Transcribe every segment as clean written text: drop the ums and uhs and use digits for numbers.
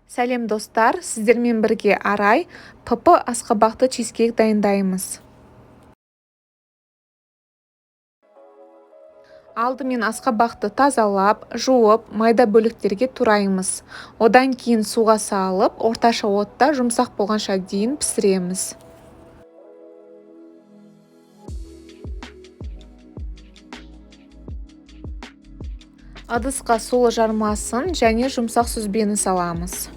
Сәлем достар, сіздермен бірге Арай ПП асқабақты чизкейк дайындаймыз. Алдымен асқабақты тазалап, жуып, майда бөліктерге тураймыз. Одан кейін суға салып, орташа отта жұмсақ болғанша дейін пісіреміз. Ыдысқа сулы жармасын және жұмсақ сүзбені саламыз.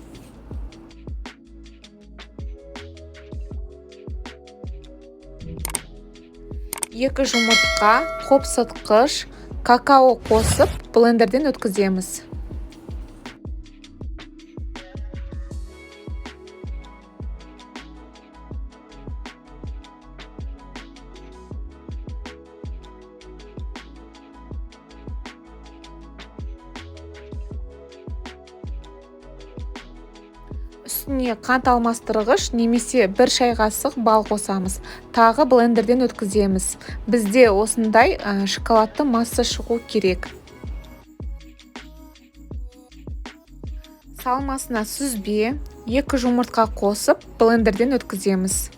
Екі жұмыртқа, қопсытқыш, какао қосып, блендерден өткіземіз. Үстіне қант алмастырғыш немесе 1 шай қасық бал қосамыз. Тағы блендерден өткіземіз. Бізде осындай шоколадты масса шығу керек. Салмасына сүзбе, 2 жұмыртқа қосып, блендерден өткіземіз.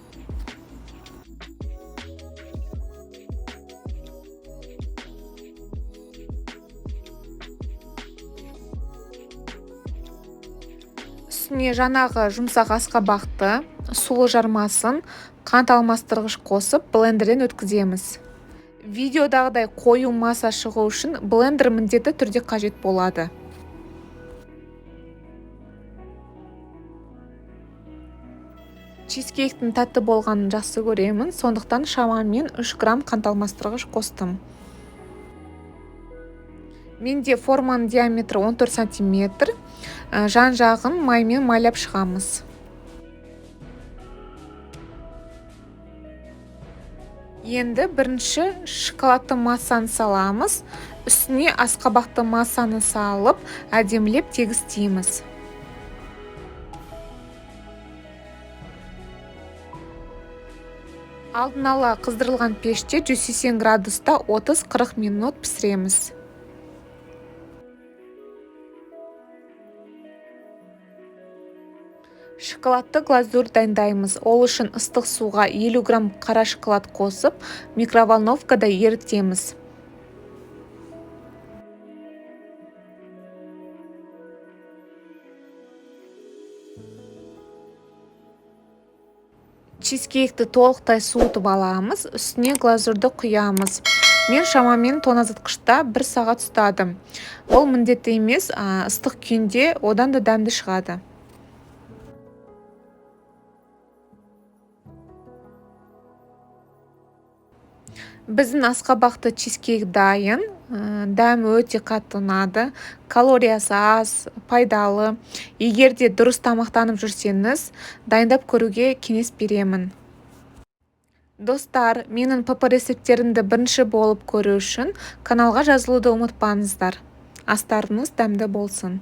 Үстіне жаңағы жұмсақ асқабақты, сулы жармасын, қант алмастырғыш қосып, блендерден өткіземіз. Видеодағыдай қою масса шығу үшін блендер міндетті түрде қажет болады. Чизкейктің тәтті болғанын жақсы көремін, сондықтан шамамен 3 грамм қант алмастырғыш қостым. Менде форманың диаметрі 14 сантиметр, жан-жағын маймен майлап шығамыз. Енді бірінші шоколадты массаны саламыз, үстіне асқабақты массаны салып, әдемілеп тегістейміз. Алдын ала қыздырылған пеште 180 градуста 30-40 минут пісіреміз. Шоколадты глазурь дайындаймыз. Ол үшін ыстық суға 50 грамм қара шоколад қосып, микроволновкада ерітеміз. Чизкейкті толықтай суытып аламыз, үстіне глазурьді құямыз. Мен шамамен тоңазытқышта 1 сағат ұстадым. Ол міндетті емес, ыстық күйінде одан да дәмді шығады. Біздің асқабақты чизкейк дайын, дәмі өте қатты ұнады, калориясы аз, пайдалы. Егер де дұрыс тамақтанып жүрсеңіз, дайындап көруге кеңес беремін. Достар, менің ПП рецепттерімді бірінші болып көру үшін каналға жазылуды ұмытпаңыздар. Астарыңыз дәмді болсын.